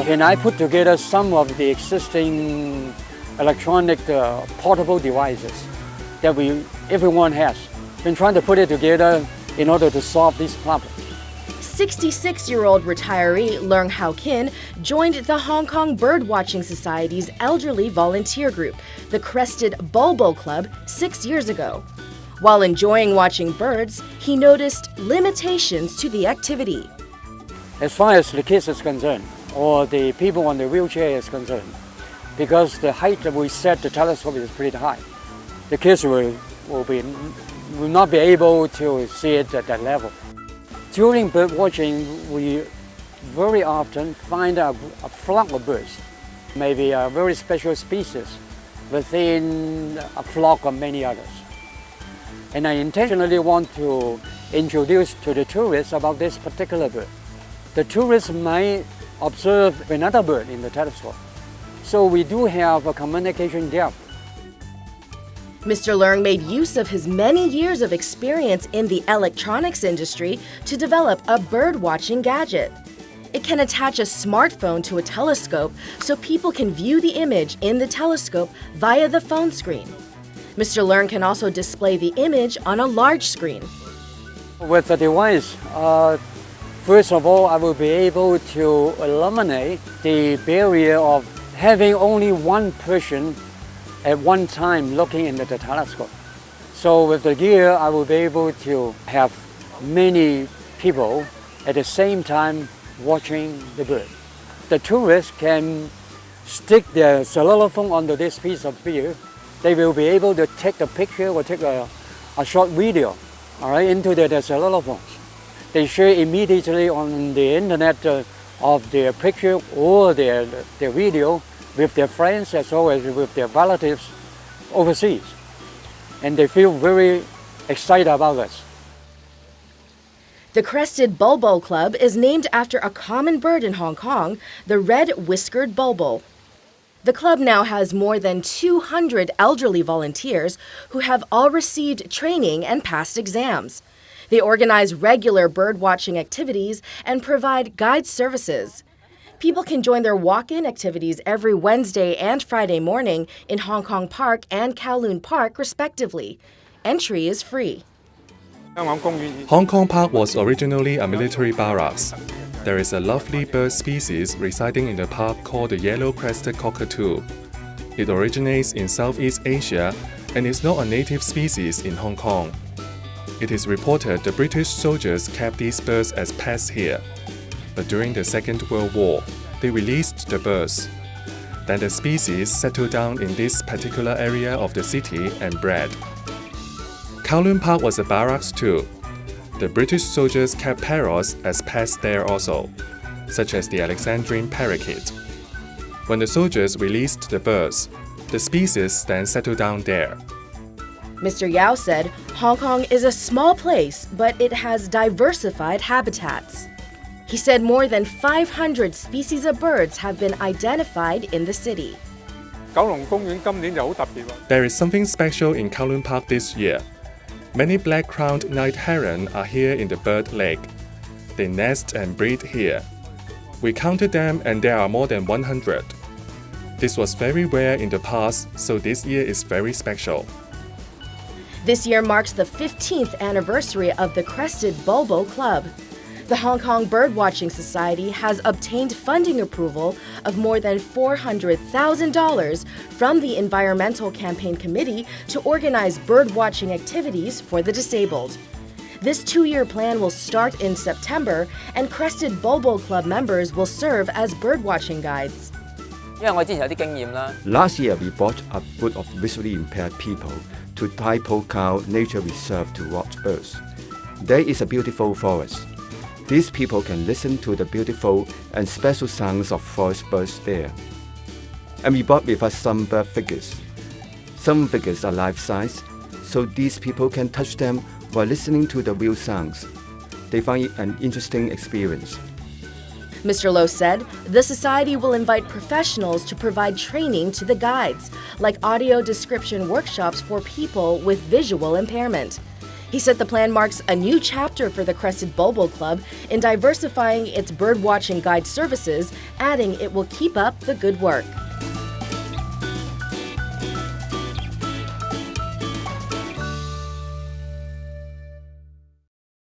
can I put together some of the existing electronic portable devices that everyone has. Been trying to put it together in order to solve this problem. 66-year-old retiree Leung Hao Kin joined the Hong Kong Birdwatching Society's elderly volunteer group, the Crested Bulbul Club, 6 years ago. While enjoying watching birds, he noticed limitations to the activity. As far as the kids is concerned, or the people on the wheelchair is concerned, because the height that we set the telescope is pretty high, the kids will not be able to see it at that level. During bird watching, we very often find a flock of birds, maybe a very special species within a flock of many others. And I intentionally want to introduce to the tourists about this particular bird. The tourists might observe another bird in the telescope. So we do have a communication gap. Mr. Leung made use of his many years of experience in the electronics industry to develop a bird-watching gadget. It can attach a smartphone to a telescope so people can view the image in the telescope via the phone screen. Mr. Leung can also display the image on a large screen. With the device, first of all, I will be able to eliminate the barrier of having only one person at one time looking into the telescope. So with the gear, I will be able to have many people at the same time watching the bird. The tourists can stick their cellular phone onto this piece of gear. They will be able to take a picture or take a short video, into their cellular phones. They share immediately on the internet of their picture or their video with their friends as well as with their relatives overseas. And they feel very excited about this. The Crested Bulbul Club is named after a common bird in Hong Kong, the red-whiskered bulbul. The club now has more than 200 elderly volunteers who have all received training and passed exams. They organize regular bird-watching activities and provide guide services. People can join their walk-in activities every Wednesday and Friday morning in Hong Kong Park and Kowloon Park, respectively. Entry is free. Hong Kong Park was originally a military barracks. There is a lovely bird species residing in the park called the yellow-crested cockatoo. It originates in Southeast Asia and is not a native species in Hong Kong. It is reported the British soldiers kept these birds as pets here. But during the Second World War, they released the birds. Then the species settled down in this particular area of the city and bred. Kowloon Park was a barracks too. The British soldiers kept parrots as pets there also, such as the Alexandrine parakeet. When the soldiers released the birds, the species then settled down there. Mr. Yao said Hong Kong is a small place, but it has diversified habitats. He said more than 500 species of birds have been identified in the city. There is something special in Kowloon Park this year. Many black-crowned night heron are here in the bird lake. They nest and breed here. We counted them and there are more than 100. This was very rare in the past, so this year is very special. This year marks the 15th anniversary of the Crested Bulbul Club. The Hong Kong Birdwatching Society has obtained funding approval of more than $400,000 from the Environmental Campaign Committee to organize birdwatching activities for the disabled. This 2-year plan will start in September, and Crested Bulbul Club members will serve as birdwatching guides. Last year, we brought a group of visually impaired people to Tai Po Kau Nature Reserve to watch birds. There is a beautiful forest. These people can listen to the beautiful and special sounds of forest birds there. And we brought with us some bird figures. Some figures are life-size, so these people can touch them while listening to the real sounds. They find it an interesting experience. Mr. Low said the society will invite professionals to provide training to the guides, like audio description workshops for people with visual impairment. He said the plan marks a new chapter for the Crested Bulbul Club in diversifying its birdwatching guide services, adding it will keep up the good work.